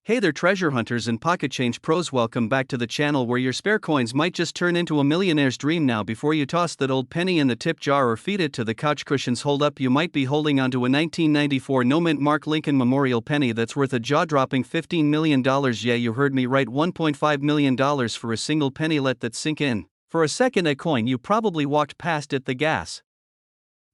Hey there, treasure hunters and pocket change pros, welcome back to the channel where your spare coins might just turn into a millionaire's dream. Now, before you toss that old penny in the tip jar or feed it to the couch cushions, hold up, you might be holding onto a 1994 no-mint Mark Lincoln Memorial penny that's worth a jaw-dropping $15 million. Yeah, you heard me right, $1.5 million for a single penny. Let that sink in. For a second, a coin you probably walked past at the gas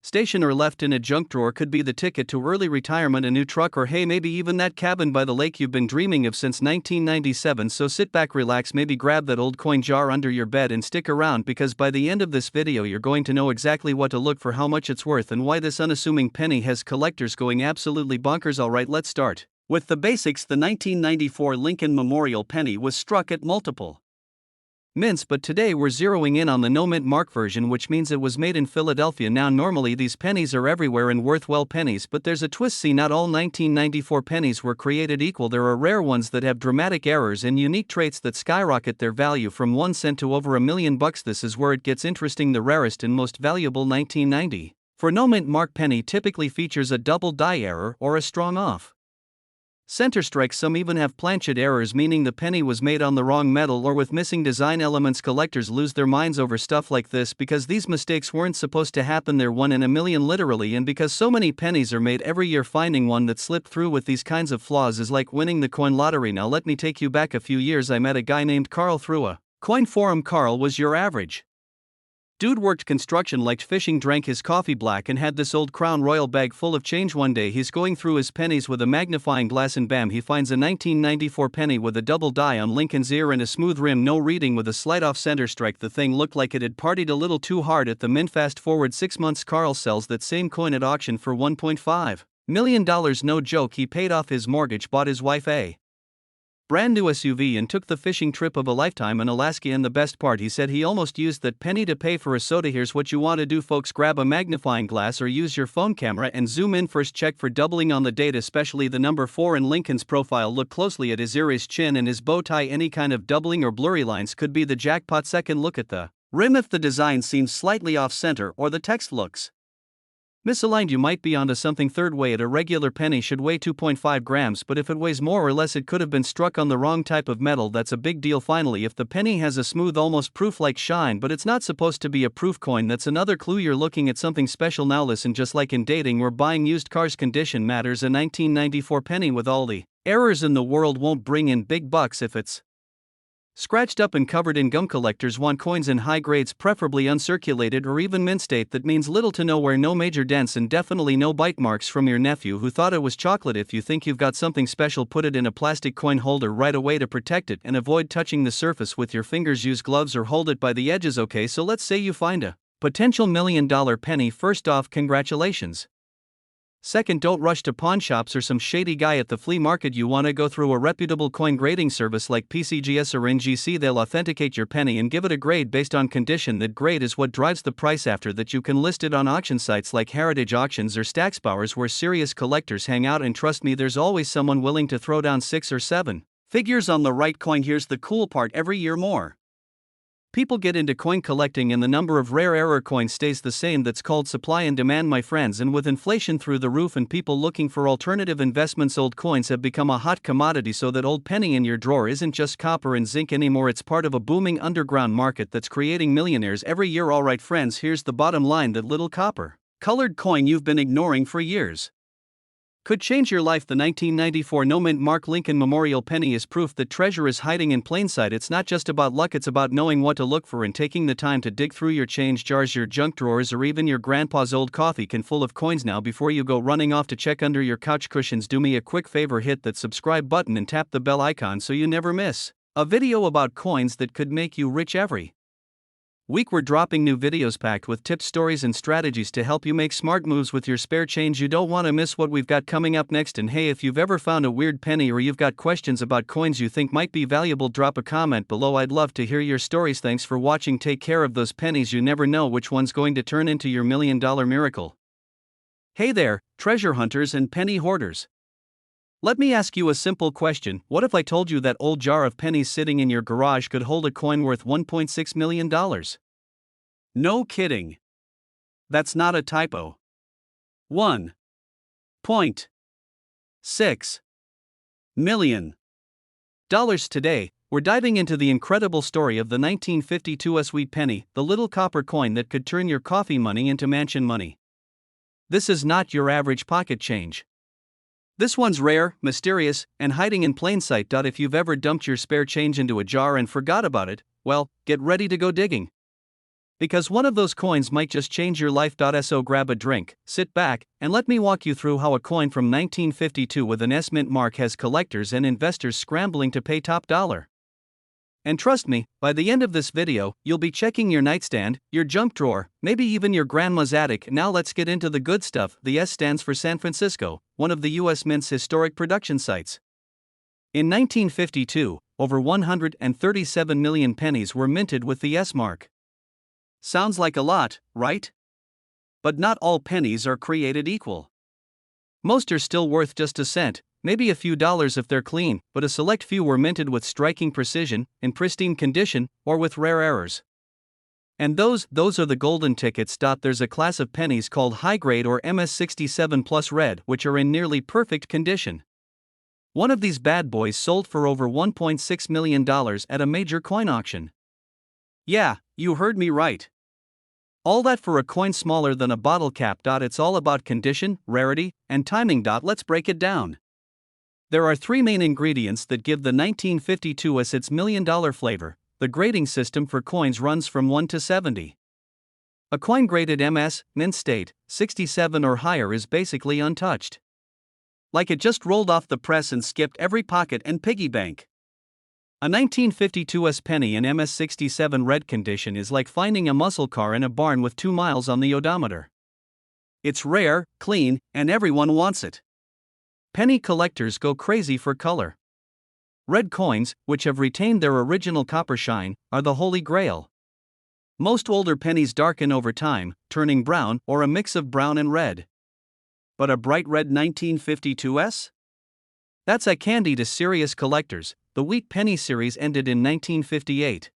station or left in a junk drawer could be the ticket to early retirement, a new truck, or hey, maybe even that cabin by the lake you've been dreaming of since 1997. So sit back, relax, maybe grab that old coin jar under your bed and stick around, because by the end of this video you're going to know exactly what to look for, how much it's worth, and why this unassuming penny has collectors going absolutely bonkers. Alright, let's start with the basics. The 1994 Lincoln Memorial penny was struck at multiple mints, but today we're zeroing in on the no-mint Mark version, which means it was made in Philadelphia. Now, normally these pennies are everywhere and worth well pennies, but there's a twist. See, not all 1994 pennies were created equal. There are rare ones that have dramatic errors and unique traits that skyrocket their value from 1 cent to over $1 million. This is where it gets interesting. The rarest and most valuable 1990 for no-mint Mark penny typically features a double die error or a strong off center strike. Some even have planchet errors, meaning the penny was made on the wrong metal or with missing design elements. Collectors lose their minds over stuff like this because these mistakes weren't supposed to happen. They're 1 in a million literally, and because so many pennies are made every year, finding one that slipped through with these kinds of flaws is like winning the coin lottery. Now let me take you back a few years. I met a guy named Carl through a coin forum. Carl was your average dude, worked construction, liked fishing, drank his coffee black, and had this old Crown Royal bag full of change. One day he's going through his pennies with a magnifying glass and bam, he finds a 1994 penny with a double die on Lincoln's ear and a smooth rim, no reading, with a slight off center strike. The thing looked like it had partied a little too hard at the mint. Fast forward 6 months, Carl sells that same coin at auction for $1.5 million. No joke, he paid off his mortgage, bought his wife a brand new SUV, and took the fishing trip of a lifetime in Alaska. And the best part, he said he almost used that penny to pay for a soda. Here's what you want to do, folks: grab a magnifying glass or use your phone camera and zoom in. First, check for doubling on the date, especially the number 4 in Lincoln's profile. Look closely at his ear, his chin, and his bow tie. Any kind of doubling or blurry lines could be the jackpot. Second, look at the rim. If the design seems slightly off center or the text looks misaligned, you might be onto something. Third, weigh it. A regular penny should weigh 2.5 grams, but if it weighs more or less, it could have been struck on the wrong type of metal. That's a big deal. Finally, if the penny has a smooth, almost proof-like shine, but it's not supposed to be a proof coin, that's another clue you're looking at something special. Now listen, just like in dating or buying used cars, condition matters. A 1994 penny with all the errors in the world won't bring in big bucks if it's scratched up and covered in gum. Collectors want coins in high grades, preferably uncirculated or even mint state. That means little to no wear, no major dents, and definitely no bite marks from your nephew who thought it was chocolate. If you think you've got something special, put it in a plastic coin holder right away to protect it, and avoid touching the surface with your fingers. Use gloves or hold it by the edges. Okay, so let's say you find a potential $1 million penny. First off, congratulations. Second, don't rush to pawn shops or some shady guy at the flea market. You want to go through a reputable coin grading service like PCGS or NGC. They'll authenticate your penny and give it a grade based on condition. That grade is what drives the price. After that, you can list it on auction sites like Heritage Auctions or Stacksbowers, where serious collectors hang out. And trust me, there's always someone willing to throw down 6 or 7 figures on the right coin. Here's the cool part: every year more people get into coin collecting and the number of rare error coins stays the same. That's called supply and demand, my friends, and with inflation through the roof and people looking for alternative investments, old coins have become a hot commodity. So that old penny in your drawer isn't just copper and zinc anymore, it's part of a booming underground market that's creating millionaires every year. Alright friends, here's the bottom line: that little copper colored coin you've been ignoring for years could change your life. The 1994 no-mint Mark Lincoln Memorial penny is proof that treasure is hiding in plain sight. It's not just about luck, it's about knowing what to look for and taking the time to dig through your change jars, your junk drawers, or even your grandpa's old coffee can full of coins. Now, before you go running off to check under your couch cushions, do me a quick favor: hit that subscribe button and tap the bell icon so you never miss a video about coins that could make you rich. Every week we're dropping new videos packed with tips, stories, and strategies to help you make smart moves with your spare change. You don't want to miss what we've got coming up next. And hey, if you've ever found a weird penny or you've got questions about coins you think might be valuable, drop a comment below. I'd love to hear your stories. Thanks for watching. Take care of those pennies. You never know which one's going to turn into your $1 million miracle. Hey there, treasure hunters and penny hoarders. Let me ask you a simple question: what if I told you that old jar of pennies sitting in your garage could hold a coin worth $1.6 million? No kidding. That's not a typo. 1.6 million. Dollars today, we're diving into the incredible story of the 1952 sweet penny, the little copper coin that could turn your coffee money into mansion money. This is not your average pocket change. This one's rare, mysterious, and hiding in plain sight. If you've ever dumped your spare change into a jar and forgot about it, well, get ready to go digging. Because one of those coins might just change your life. So grab a drink, sit back, and let me walk you through how a coin from 1952 with an S mint mark has collectors and investors scrambling to pay top dollar. And trust me, by the end of this video, you'll be checking your nightstand, your junk drawer, maybe even your grandma's attic. Now let's get into the good stuff. The S stands for San Francisco, one of the US Mint's historic production sites. In 1952, over 137 million pennies were minted with the S mark. Sounds like a lot, right? But not all pennies are created equal. Most are still worth just a cent, maybe a few dollars if they're clean, but a select few were minted with striking precision, in pristine condition, or with rare errors. And those are the golden tickets. There's a class of pennies called high grade or MS67 plus red, which are in nearly perfect condition. One of these bad boys sold for over $1.6 million at a major coin auction. Yeah, you heard me right. All that for a coin smaller than a bottle cap. It's all about condition, rarity, and timing. Let's break it down. There are three main ingredients that give the 1952 S its $1 million flavor. The grading system for coins runs from 1 to 70. A coin graded MS, mint state, 67 or higher is basically untouched. Like it just rolled off the press and skipped every pocket and piggy bank. A 1952 S penny in MS67 red condition is like finding a muscle car in a barn with 2 miles on the odometer. It's rare, clean, and everyone wants it. Penny collectors go crazy for color. Red coins, which have retained their original copper shine, are the holy grail. Most older pennies darken over time, turning brown or a mix of brown and red. But a bright red 1952 S? That's a candy to serious collectors. The wheat penny series ended in 1958.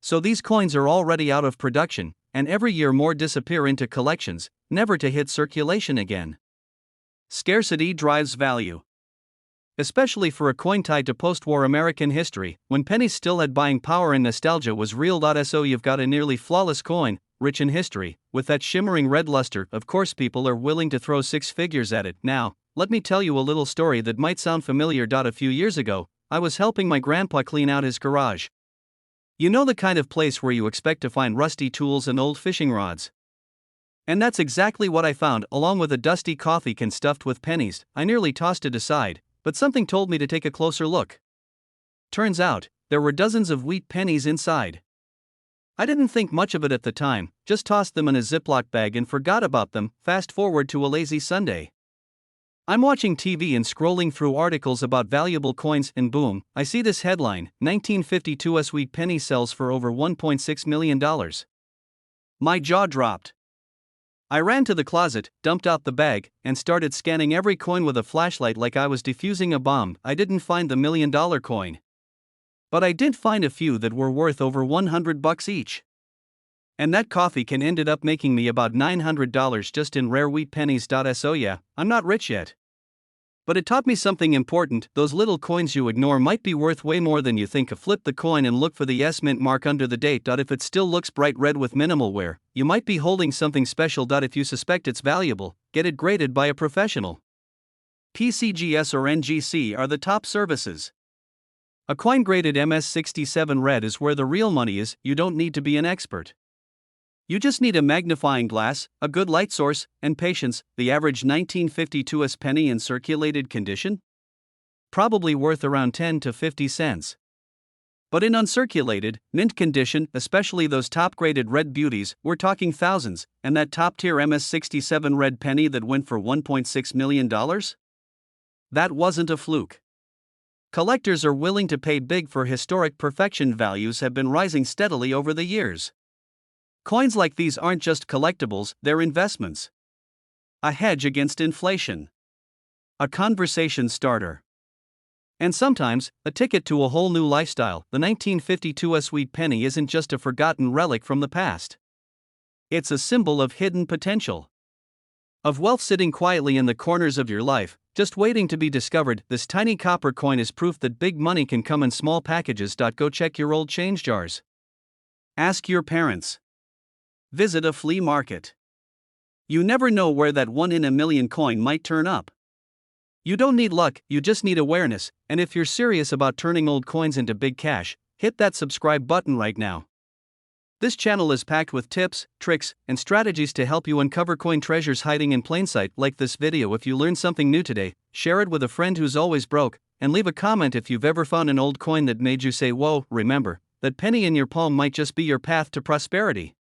So these coins are already out of production, and every year more disappear into collections, never to hit circulation again. Scarcity drives value. Especially for a coin tied to post-war American history, when pennies still had buying power and nostalgia was real. So you've got a nearly flawless coin, rich in history, with that shimmering red luster. Of course people are willing to throw six figures at it. Now, let me tell you a little story that might sound familiar. A few years ago, I was helping my grandpa clean out his garage. You know, the kind of place where you expect to find rusty tools and old fishing rods. And that's exactly what I found, along with a dusty coffee can stuffed with pennies. I nearly tossed it aside, but something told me to take a closer look. Turns out, there were dozens of wheat pennies inside. I didn't think much of it at the time, just tossed them in a Ziploc bag and forgot about them. Fast forward to a lazy Sunday. I'm watching TV and scrolling through articles about valuable coins, and boom, I see this headline: 1952 S wheat penny sells for over $1.6 million. My jaw dropped. I ran to the closet, dumped out the bag, and started scanning every coin with a flashlight like I was defusing a bomb. I didn't find the $1 million coin. But I did find a few that were worth over $100 each. And that coffee can ended up making me about $900 just in rare wheat pennies. So yeah, I'm not rich yet. But it taught me something important: those little coins you ignore might be worth way more than you think. Flip the coin and look for the S mint mark under the date. If it still looks bright red with minimal wear, you might be holding something special. If you suspect it's valuable, get it graded by a professional. PCGS or NGC are the top services. A coin graded MS67 red is where the real money is. You don't need to be an expert. You just need a magnifying glass, a good light source, and patience. The average 1952 S penny in circulated condition? Probably worth around 10 to 50 cents. But in uncirculated, mint condition, especially those top-graded red beauties, we're talking thousands. And that top-tier MS67 red penny that went for $1.6 million? That wasn't a fluke. Collectors are willing to pay big for historic perfection. Values have been rising steadily over the years. Coins like these aren't just collectibles, they're investments. A hedge against inflation. A conversation starter. And sometimes, a ticket to a whole new lifestyle. The 1952 S wheat penny isn't just a forgotten relic from the past. It's a symbol of hidden potential. Of wealth sitting quietly in the corners of your life. Just waiting to be discovered. This tiny copper coin is proof that big money can come in small packages. Go check your old change jars. Ask your parents. Visit a flea market. You never know where that 1 in a million coin might turn up. You don't need luck, you just need awareness, and if you're serious about turning old coins into big cash, hit that subscribe button right now. This channel is packed with tips, tricks, and strategies to help you uncover coin treasures hiding in plain sight. Like this video if you learned something new today, share it with a friend who's always broke, and leave a comment if you've ever found an old coin that made you say whoa. Remember, that penny in your palm might just be your path to prosperity.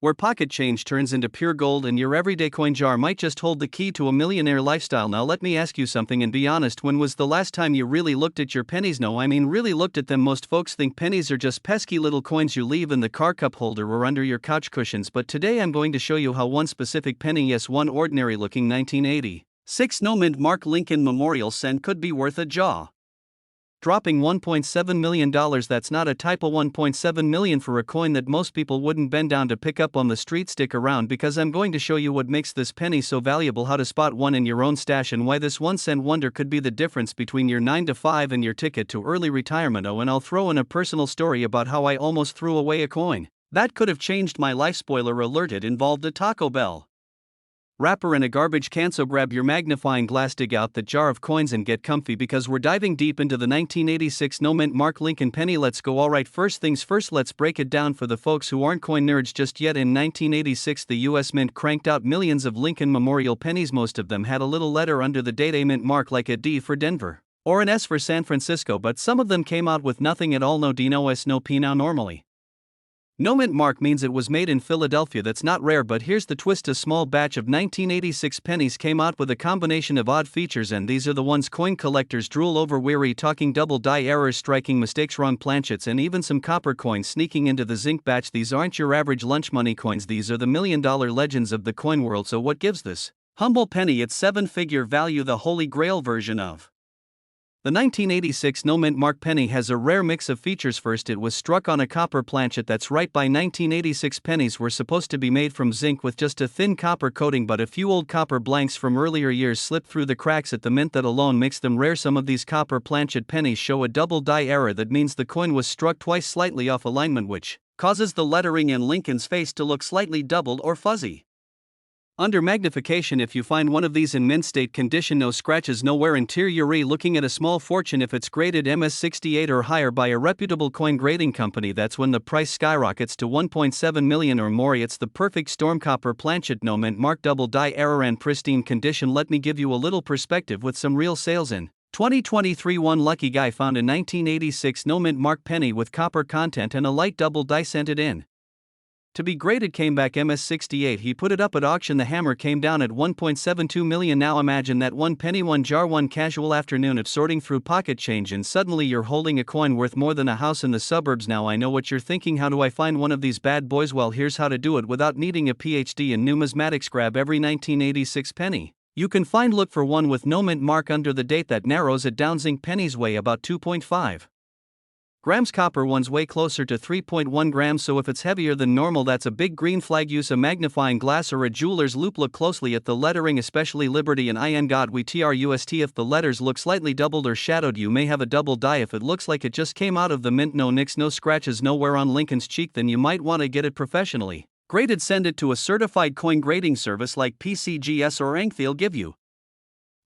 Where pocket change turns into pure gold and your everyday coin jar might just hold the key to a millionaire lifestyle. Now let me ask you something and be honest, when was the last time you really looked at your pennies? No, I mean really looked at them. Most folks think pennies are just pesky little coins you leave in the car cup holder or under your couch cushions, but today I'm going to show you how one specific penny, yes, one ordinary looking 1986 no mint mark Lincoln Memorial cent could be worth a jaw dropping $1.7 million. That's not a typo. $1.7 million for a coin that most people wouldn't bend down to pick up on the street. Stick around because I'm going to show you what makes this penny so valuable, how to spot one in your own stash, and why this 1 cent wonder could be the difference between your 9 to 5 and your ticket to early retirement. Oh, and I'll throw in a personal story about how I almost threw away a coin that could have changed my life. Spoiler alert, it involved a Taco Bell wrapper in a garbage can. So grab your magnifying glass, dig out the jar of coins, and get comfy because we're diving deep into the 1986 no mint mark Lincoln penny. Let's go. Alright, first things first, let's break it down for the folks who aren't coin nerds just yet. In 1986, the US Mint cranked out millions of Lincoln Memorial pennies. Most of them had a little letter under the date, a mint mark, like a D for Denver or an S for San Francisco, but some of them came out with nothing at all. No D, no S, no P. Now normally, no mint mark means it was made in Philadelphia. That's not rare, but here's the twist: a small batch of 1986 pennies came out with a combination of odd features, and these are the ones coin collectors drool over. Weary talking double die errors, striking mistakes, wrong planchets, and even some copper coins sneaking into the zinc batch. These aren't your average lunch money coins, these are the million-dollar legends of the coin world. So what gives this humble penny its seven-figure value? The holy grail version of the 1986 no mint mark penny has a rare mix of features. First, it was struck on a copper planchet. That's right, by 1986 pennies were supposed to be made from zinc with just a thin copper coating, but a few old copper blanks from earlier years slipped through the cracks at the mint. That alone makes them rare. Some of these copper planchet pennies show a double die error. That means the coin was struck twice slightly off alignment, which causes the lettering in Lincoln's face to look slightly doubled or fuzzy. Under magnification, if you find one of these in mint state condition, no scratches, no wear and tear, you're looking at a small fortune. If it's graded MS68 or higher by a reputable coin grading company, that's when the price skyrockets to $1.7 million or more. It's the perfect storm. Copper planchet, no mint mark, double die error, and pristine condition. Let me give you a little perspective with some real sales in 2023. One lucky guy found a 1986 no mint mark penny with copper content and a light double die sent it in to be graded. Came back MS68. He put it up at auction. The hammer came down at $1.72 million. Now imagine that, one penny, one jar, one casual afternoon of sorting through pocket change, and suddenly you're holding a coin worth more than a house in the suburbs. Now I know what you're thinking: how do I find one of these bad boys? Well, here's how to do it without needing a PhD in numismatics. Grab every 1986 penny you can find. Look for one with no mint mark under the date. That narrows it down. Zinc pennies weigh about 2.5 grams. Copper ones weigh closer to 3.1 grams, so if it's heavier than normal, that's a big green flag. Use a magnifying glass or a jeweler's loupe. Look closely at the lettering, especially Liberty and IN God We Trust. If the letters look slightly doubled or shadowed, you may have a double die. If it looks like it just came out of the mint, no nicks, no scratches, no wear on Lincoln's cheek, then you might want to get it professionally graded. Send it to a certified coin grading service like PCGS or Ank. They'll give you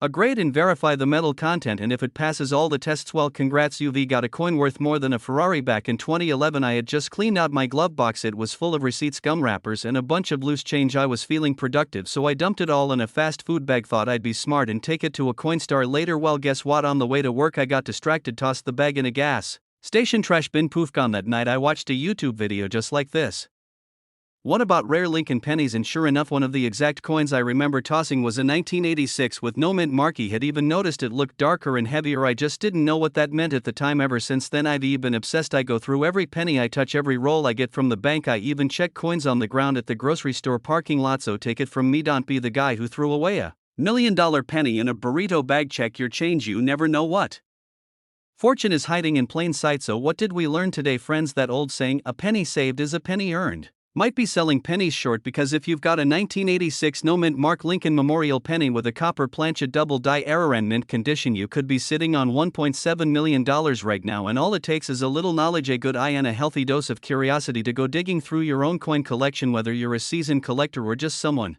a grade and verify the metal content, and if it passes all the tests, well, congrats, you've got a coin worth more than a Ferrari. Back in 2011, I had just cleaned out my glove box. It was full of receipts, gum wrappers, and a bunch of loose change. I was feeling productive, so I dumped it all in a fast food bag. Thought I'd be smart and take it to a Coinstar later. Well, guess what? On the way to work I got distracted, tossed the bag in a gas station trash bin. Poof, gone. That night I watched a YouTube video just like this, one about rare Lincoln pennies, and sure enough, one of the exact coins I remember tossing was a 1986 with no mint mark. He had even noticed it looked darker and heavier. I just didn't know what that meant at the time. Ever since then I've been obsessed. I go through every penny I touch, every roll I get from the bank. I even check coins on the ground at the grocery store parking lot. So take it from me, don't be the guy who threw away a $1 million penny in a burrito bag. Check your change, you never know what fortune is hiding in plain sight. So what did we learn today, friends? That old saying, a penny saved is a penny earned. Might be selling pennies short because if you've got a 1986 no mint mark Lincoln Memorial penny with a copper planchet double die error and mint condition, you could be sitting on $1.7 million right now, and all it takes is a little knowledge, a good eye, and a healthy dose of curiosity to go digging through your own coin collection, whether you're a seasoned collector or just someone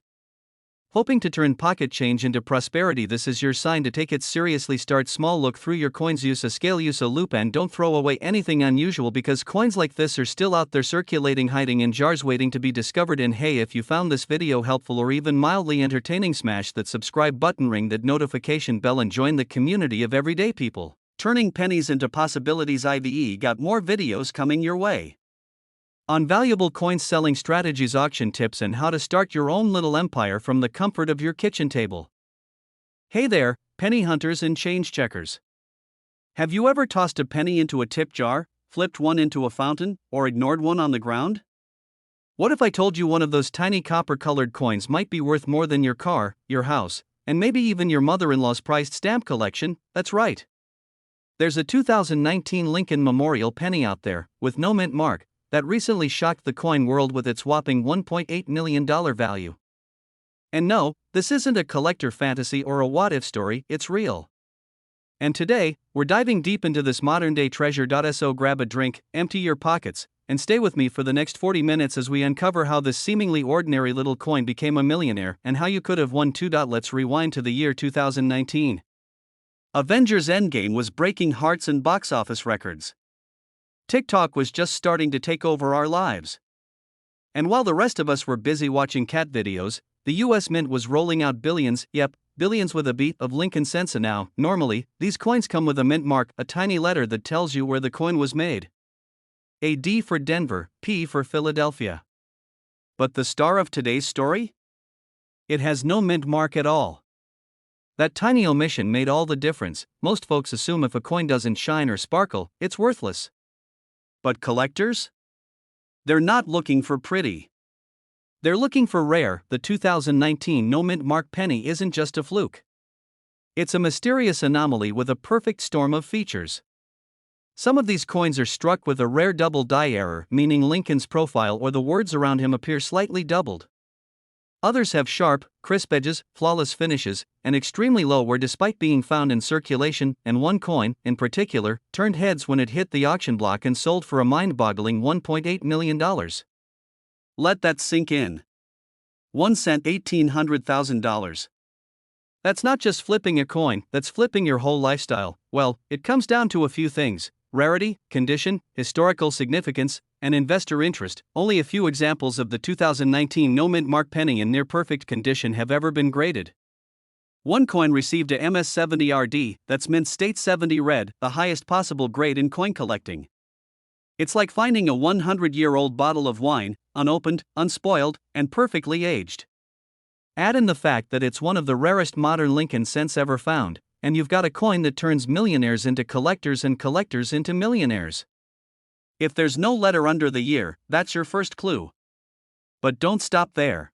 hoping to turn pocket change into prosperity. This is your sign to take it seriously. Start small, look through your coins, use a scale, use a loop, and don't throw away anything unusual, because coins like this are still out there circulating, hiding in jars, waiting to be discovered. And hey, if you found this video helpful or even mildly entertaining, smash that subscribe button, ring that notification bell, and join the community of everyday people turning pennies into possibilities. IVE got more videos coming your way on valuable coins, selling strategies, auction tips, and how to start your own little empire from the comfort of your kitchen table. Hey there, penny hunters and change checkers. Have you ever tossed a penny into a tip jar, flipped one into a fountain, or ignored one on the ground? What if I told you one of those tiny copper-colored coins might be worth more than your car, your house, and maybe even your mother-in-law's prized stamp collection? That's right. There's a 2019 Lincoln Memorial penny out there, with no mint mark, that recently shocked the coin world with its whopping $1.8 million value. And no, this isn't a collector fantasy or a what-if story, it's real. And today, we're diving deep into this modern-day treasure. So grab a drink, empty your pockets, and stay with me for the next 40 minutes as we uncover how this seemingly ordinary little coin became a millionaire, and how you could have won too. Let's rewind to the year 2019. Avengers Endgame was breaking hearts and box office records. TikTok was just starting to take over our lives. And while the rest of us were busy watching cat videos, the US Mint was rolling out billions, yep, billions with a B, of Lincoln cents. And now, normally, these coins come with a mint mark, a tiny letter that tells you where the coin was made. A D for Denver, P for Philadelphia. But the star of today's story? It has no mint mark at all. That tiny omission made all the difference. Most folks assume if a coin doesn't shine or sparkle, it's worthless. But collectors? They're not looking for pretty. They're looking for rare. The 2019 no mint mark penny isn't just a fluke. It's a mysterious anomaly with a perfect storm of features. Some of these coins are struck with a rare double die error, meaning Lincoln's profile or the words around him appear slightly doubled. Others have sharp, crisp edges, flawless finishes, and extremely low wear despite being found in circulation, and one coin, in particular, turned heads when it hit the auction block and sold for a mind-boggling $1.8 million. Let that sink in. 1 cent, $1,800,000. That's not just flipping a coin, that's flipping your whole lifestyle. Well, it comes down to a few things: rarity, condition, historical significance, and investor interest. Only a few examples of the 2019 no mint mark penny in near perfect condition have ever been graded. One coin received a MS-70 RD, that's mint state 70 red, the highest possible grade in coin collecting. It's like finding a 100-year-old bottle of wine, unopened, unspoiled, and perfectly aged. Add in the fact that it's one of the rarest modern Lincoln cents ever found, and you've got a coin that turns millionaires into collectors and collectors into millionaires. If there's no letter under the year, that's your first clue. But don't stop there.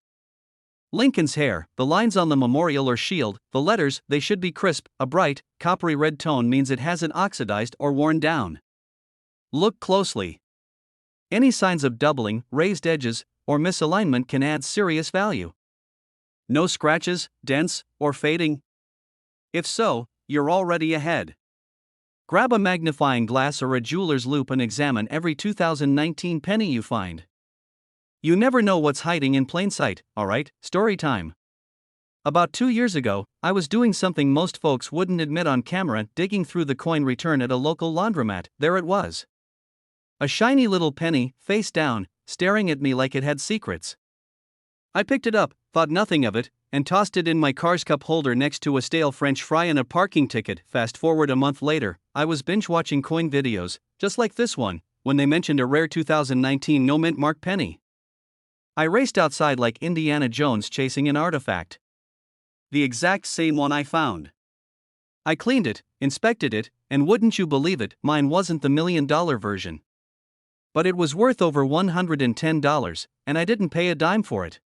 Lincoln's hair, the lines on the memorial or shield, the letters, they should be crisp. A bright, coppery red tone means it hasn't oxidized or worn down. Look closely. Any signs of doubling, raised edges, or misalignment can add serious value. No scratches, dents, or fading? If so, you're already ahead. Grab a magnifying glass or a jeweler's loupe and examine every 2019 penny you find. You never know what's hiding in plain sight. Alright, story time. About 2 years ago, I was doing something most folks wouldn't admit on camera, digging through the coin return at a local laundromat. There it was. A shiny little penny, face down, staring at me like it had secrets. I picked it up, thought nothing of it, and tossed it in my car's cup holder next to a stale French fry and a parking ticket. Fast forward a month later, I was binge-watching coin videos, just like this one, when they mentioned a rare 2019 no mint mark penny. I raced outside like Indiana Jones chasing an artifact. The exact same one I found. I cleaned it, inspected it, and wouldn't you believe it, mine wasn't the $1 million version. But it was worth over $110, and I didn't pay a dime for it.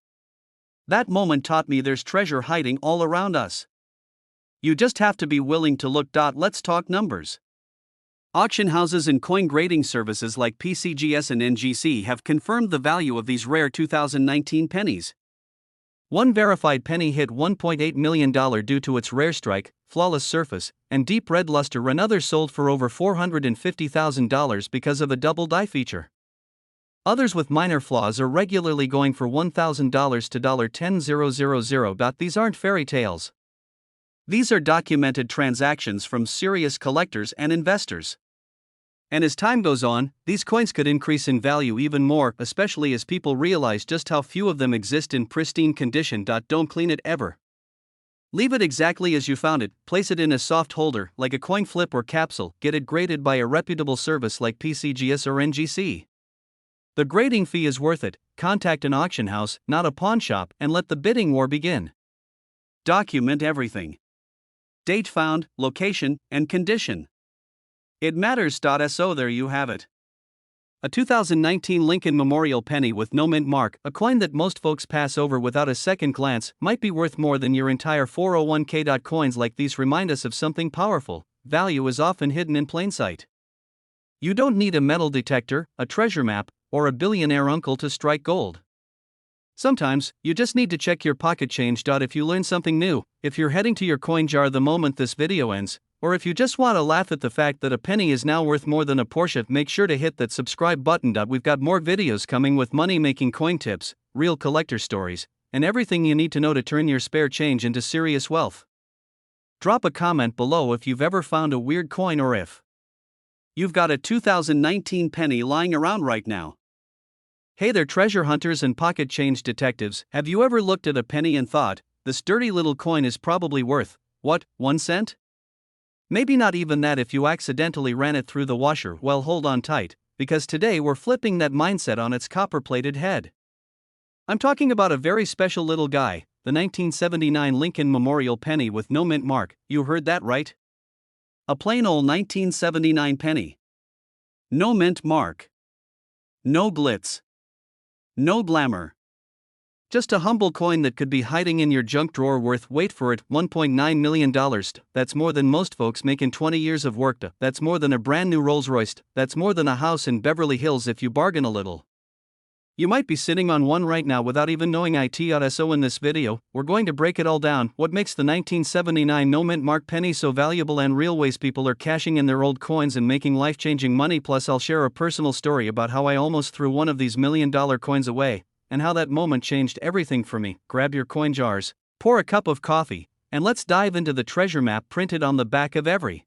That moment taught me there's treasure hiding all around us. You just have to be willing to look. Let's talk numbers. Auction houses and coin grading services like PCGS and NGC have confirmed the value of these rare 2019 pennies. One verified penny hit $1.8 million due to its rare strike, flawless surface, and deep red luster. Another sold for over $450,000 because of a double die feature. Others with minor flaws are regularly going for $1,000 to $10,000. These aren't fairy tales. These are documented transactions from serious collectors and investors. And as time goes on, these coins could increase in value even more, especially as people realize just how few of them exist in pristine condition. Don't clean it ever. Leave it exactly as you found it, place it in a soft holder, like a coin flip or capsule, get it graded by a reputable service like PCGS or NGC. The grading fee is worth it. Contact an auction house, not a pawn shop, and let the bidding war begin. Document everything. Date found, location, and condition. It matters. So there you have it. A 2019 Lincoln Memorial penny with no mint mark, a coin that most folks pass over without a second glance, might be worth more than your entire 401k. Coins like these remind us of something powerful. Value is often hidden in plain sight. You don't need a metal detector, a treasure map, or a billionaire uncle to strike gold. Sometimes, you just need to check your pocket change. If you learn something new, if you're heading to your coin jar the moment this video ends, or if you just want to laugh at the fact that a penny is now worth more than a Porsche, make sure to hit that subscribe button. We've got more videos coming with money-making coin tips, real collector stories, and everything you need to know to turn your spare change into serious wealth. Drop a comment below if you've ever found a weird coin or if you've got a 2019 penny lying around right now. Hey there, treasure hunters and pocket change detectives, have you ever looked at a penny and thought, this dirty little coin is probably worth, what, 1 cent? Maybe not even that if you accidentally ran it through the washer. Well, hold on tight, because today we're flipping that mindset on its copper-plated head. I'm talking about a very special little guy, the 1979 Lincoln Memorial penny with no mint mark. You heard that right? A plain old 1979 penny. No mint mark. No glitz. No glamour. Just a humble coin that could be hiding in your junk drawer worth, wait for it, $1.9 million. That's more than most folks make in 20 years of work. That's more than a brand new Rolls Royce. That's more than a house in Beverly Hills if you bargain a little. You might be sitting on one right now without even knowing it. So in this video, we're going to break it all down. What makes the 1979 no mint mark penny so valuable and real ways people are cashing in their old coins and making life-changing money. Plus I'll share a personal story about how I almost threw one of these $1 million coins away, and how that moment changed everything for me. Grab your coin jars, pour a cup of coffee, and let's dive into the treasure map printed on the back of every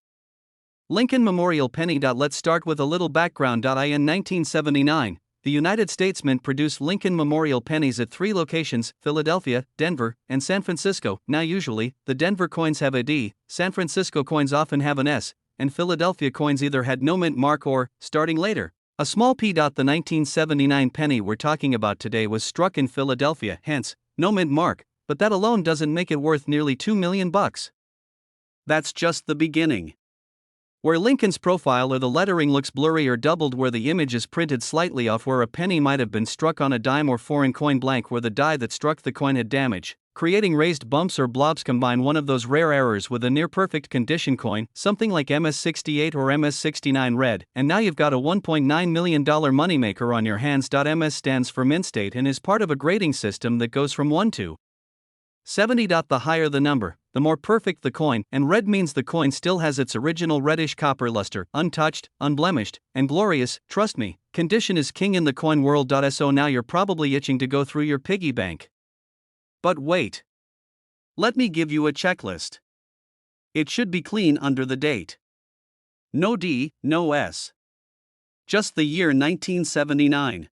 Lincoln Memorial penny. Let's start with a little background. In 1979, the United States Mint produced Lincoln Memorial pennies at 3 locations, Philadelphia, Denver, and San Francisco. Now usually, the Denver coins have a D, San Francisco coins often have an S, and Philadelphia coins either had no mint mark or, starting later, a small P. The 1979 penny we're talking about today was struck in Philadelphia, hence, no mint mark, but that alone doesn't make it worth nearly $2 million. That's just the beginning. Where Lincoln's profile or the lettering looks blurry or doubled, where the image is printed slightly off, where a penny might have been struck on a dime or foreign coin, blank where the die that struck the coin had damage, creating raised bumps or blobs. Combine one of those rare errors with a near-perfect condition coin, something like MS68 or MS69 red, and now you've got a $1.9 million moneymaker on your hands. MS stands for mint state and is part of a grading system that goes from 1 to 70. The higher the number, the more perfect the coin, and red means the coin still has its original reddish copper luster, untouched, unblemished, and glorious. Trust me, condition is king in the coin world. So now you're probably itching to go through your piggy bank. But wait. Let me give you a checklist. It should be clean under the date. No D, no S. Just the year 1979.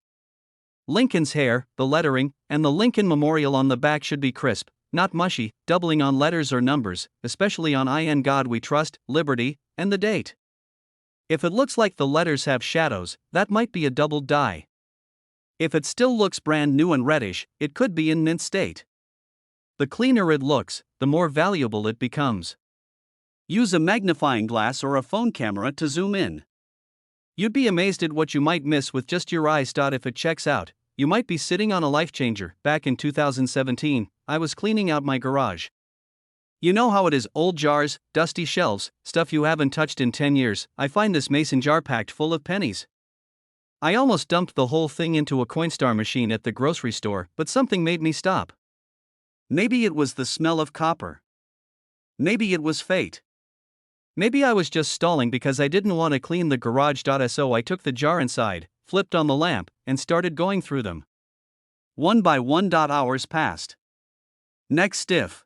Lincoln's hair, the lettering, and the Lincoln Memorial on the back should be crisp, not mushy, doubling on letters or numbers, especially on In God We Trust, Liberty, and the date. If it looks like the letters have shadows, that might be a doubled die. If it still looks brand new and reddish, it could be in mint state. The cleaner it looks, the more valuable it becomes. Use a magnifying glass or a phone camera to zoom in. You'd be amazed at what you might miss with just your eyes. If it checks out, you might be sitting on a life changer. Back in 2017, I was cleaning out my garage. You know how it is, old jars, dusty shelves, stuff you haven't touched in 10 years. I find this mason jar packed full of pennies. I almost dumped the whole thing into a Coinstar machine at the grocery store, but something made me stop. Maybe it was the smell of copper. Maybe it was fate. Maybe I was just stalling because I didn't want to clean the garage. So I took the jar inside, flipped on the lamp, and started going through them. One by one. Hours passed. Neck stiff.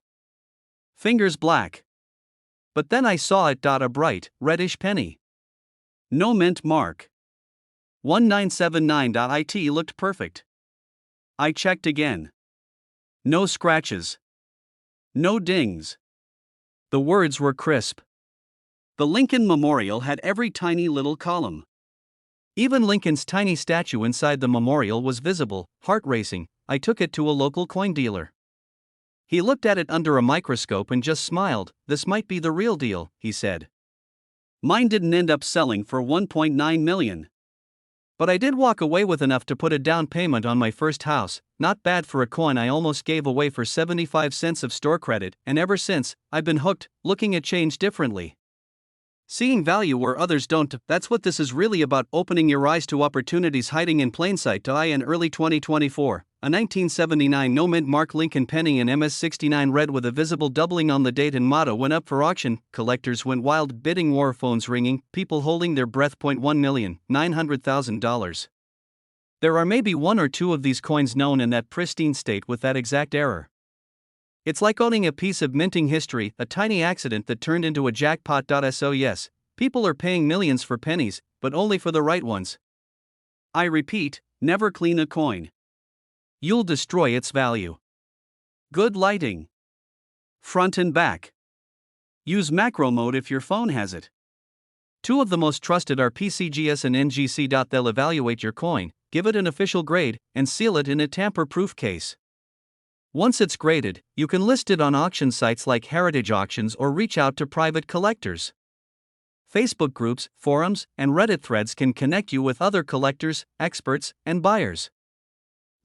Fingers black. But then I saw it. A bright, reddish penny. No mint mark. 1979. It looked perfect. I checked again. No scratches. No dings. The words were crisp. The Lincoln Memorial had every tiny little column. Even Lincoln's tiny statue inside the memorial was visible. Heart racing, I took it to a local coin dealer. He looked at it under a microscope and just smiled. This might be the real deal, he said. Mine didn't end up selling for $1.9 million. But I did walk away with enough to put a down payment on my first house. Not bad for a coin I almost gave away for 75 cents of store credit, and ever since, I've been hooked, looking at change differently. Seeing value where others don't, that's what this is really about, opening your eyes to opportunities hiding in plain sight. In early 2024, a 1979 no-mint mark Lincoln penny in MS69 red with a visible doubling on the date and motto went up for auction. Collectors went wild, bidding war, phones ringing, people holding their breath. $1,900,000. There are maybe one or two of these coins known in that pristine state with that exact error. It's like owning a piece of minting history, a tiny accident that turned into a jackpot. So yes, people are paying millions for pennies, but only for the right ones. I repeat, never clean a coin. You'll destroy its value. Good lighting. Front and back. Use macro mode if your phone has it. Two of the most trusted are PCGS and NGC. They'll evaluate your coin, give it an official grade, and seal it in a tamper-proof case. Once it's graded, you can list it on auction sites like Heritage Auctions or reach out to private collectors. Facebook groups, forums, and Reddit threads can connect you with other collectors, experts, and buyers.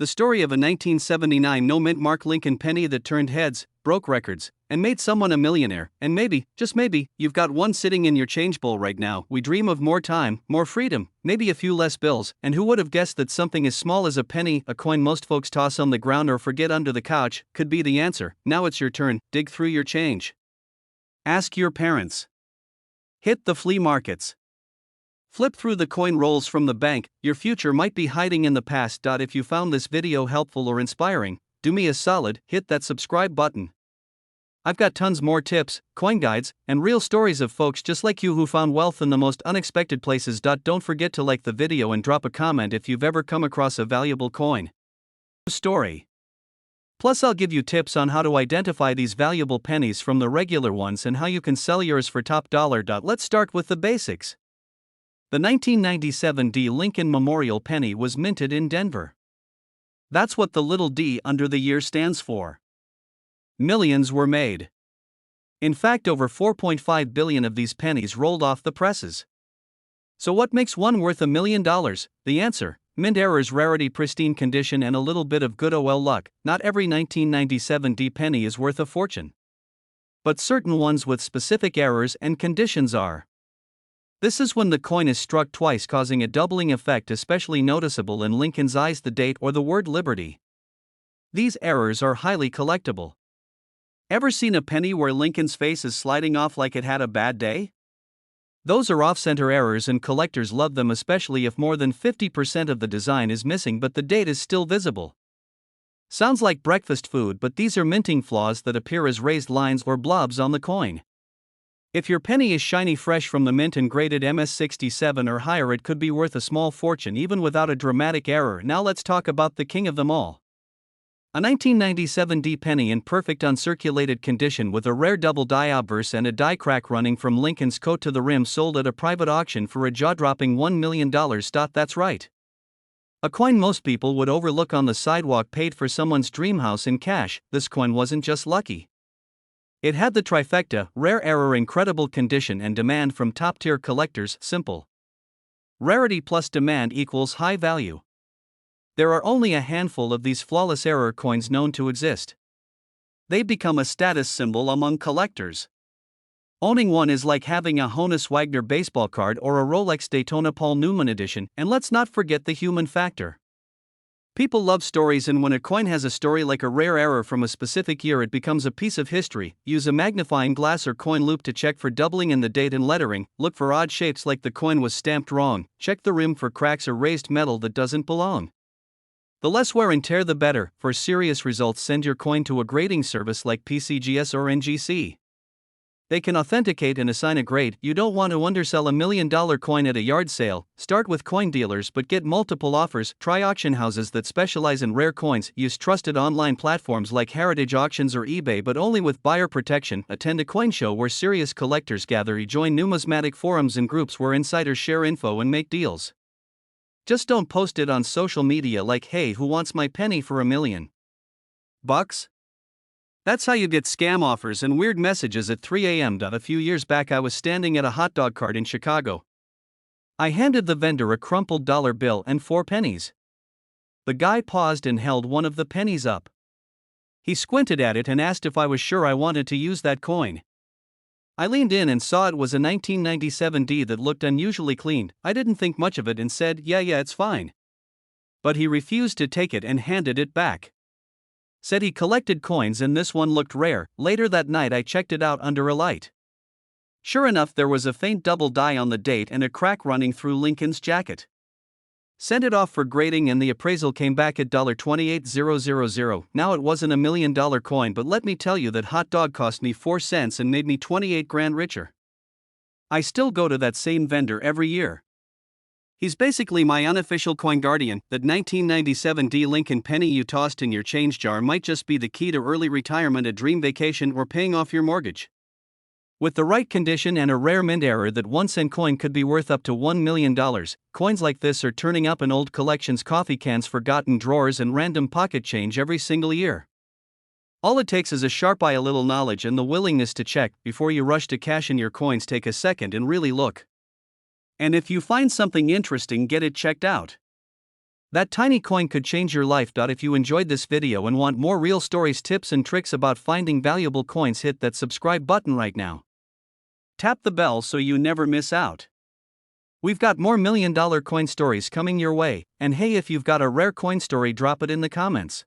The story of a 1979 no-mint mark Lincoln penny that turned heads, broke records, and made someone a millionaire. And maybe, just maybe, you've got one sitting in your change bowl right now. We dream of more time, more freedom, maybe a few less bills, and who would have guessed that something as small as a penny, a coin most folks toss on the ground or forget under the couch, could be the answer. Now it's your turn. Dig through your change. Ask your parents. Hit the flea markets. Flip through the coin rolls from the bank. Your future might be hiding in the past. If you found this video helpful or inspiring, do me a solid, hit that subscribe button. I've got tons more tips, coin guides, and real stories of folks just like you who found wealth in the most unexpected places. Don't forget to like the video and drop a comment if you've ever come across a valuable coin story. Plus, I'll give you tips on how to identify these valuable pennies from the regular ones and how you can sell yours for top dollar. Let's start with the basics. The 1997 D Lincoln Memorial penny was minted in Denver. That's what the little d under the year stands for. Millions were made. In fact, over 4.5 billion of these pennies rolled off the presses. So what makes one worth $1 million? The answer: mint errors, rarity, pristine condition, and a little bit of good OL luck. Not every 1997 D penny is worth a fortune. But certain ones with specific errors and conditions are. This is when the coin is struck twice, causing a doubling effect especially noticeable in Lincoln's eyes: the date or the word liberty. These errors are highly collectible. Ever seen a penny where Lincoln's face is sliding off like it had a bad day? Those are off-center errors and collectors love them, especially if more than 50% of the design is missing but the date is still visible. Sounds like breakfast food, but these are minting flaws that appear as raised lines or blobs on the coin. If your penny is shiny fresh from the mint and graded MS67 or higher, it could be worth a small fortune even without a dramatic error. Now let's talk about the king of them all. A 1997 D penny in perfect uncirculated condition with a rare double die obverse and a die crack running from Lincoln's coat to the rim, sold at a private auction for a jaw-dropping $1 million. That's right. A coin most people would overlook on the sidewalk, paid for someone's dream house in cash. This coin wasn't just lucky. It had the trifecta: rare error, incredible condition, and demand from top-tier collectors. Simple. Rarity plus demand equals high value. There are only a handful of these flawless error coins known to exist. They become a status symbol among collectors. Owning one is like having a Honus Wagner baseball card or a Rolex Daytona Paul Newman edition, and let's not forget the human factor. People love stories, and when a coin has a story like a rare error from a specific year, it becomes a piece of history. Use a magnifying glass or coin loupe to check for doubling in the date and lettering. Look for odd shapes like the coin was stamped wrong. Check the rim for cracks or raised metal that doesn't belong. The less wear and tear the better. For serious results, send your coin to a grading service like PCGS or NGC. They can authenticate and assign a grade. You don't want to undersell $1 million coin at a yard sale. Start with coin dealers but get multiple offers. Try auction houses that specialize in rare coins. Use trusted online platforms like Heritage Auctions or eBay, but only with buyer protection. Attend a coin show where serious collectors gather. Join numismatic forums and groups where insiders share info and make deals. Just don't post it on social media like, "Hey, who wants my penny for $1 million?" That's how you get scam offers and weird messages at 3 a.m. A few years back, I was standing at a hot dog cart in Chicago. I handed the vendor a crumpled dollar bill and 4 pennies. The guy paused and held one of the pennies up. He squinted at it and asked if I was sure I wanted to use that coin. I leaned in and saw it was a 1997 D that looked unusually clean. I didn't think much of it and said, yeah, it's fine. But he refused to take it and handed it back. Said he collected coins and this one looked rare. Later that night I checked it out under a light. Sure enough, there was a faint double die on the date and a crack running through Lincoln's jacket. Sent it off for grading and the appraisal came back at $28,000. Now it wasn't $1 million coin, but let me tell you that hot dog cost me 4 cents and made me 28 grand richer. I still go to that same vendor every year. He's basically my unofficial coin guardian. That 1997 D Lincoln penny you tossed in your change jar might just be the key to early retirement, a dream vacation, or paying off your mortgage. With the right condition and a rare mint error, that 1 cent coin could be worth up to $1 million. Coins like this are turning up in old collections, coffee cans, forgotten drawers, and random pocket change every single year. All it takes is a sharp eye, a little knowledge, and the willingness to check. Before you rush to cash in your coins, take a second and really look. And if you find something interesting, get it checked out. That tiny coin could change your life. If you enjoyed this video and want more real stories, tips, and tricks about finding valuable coins, hit that subscribe button right now. Tap the bell so you never miss out. We've got more $1 million coin stories coming your way, and hey, if you've got a rare coin story, drop it in the comments.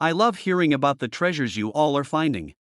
I love hearing about the treasures you all are finding.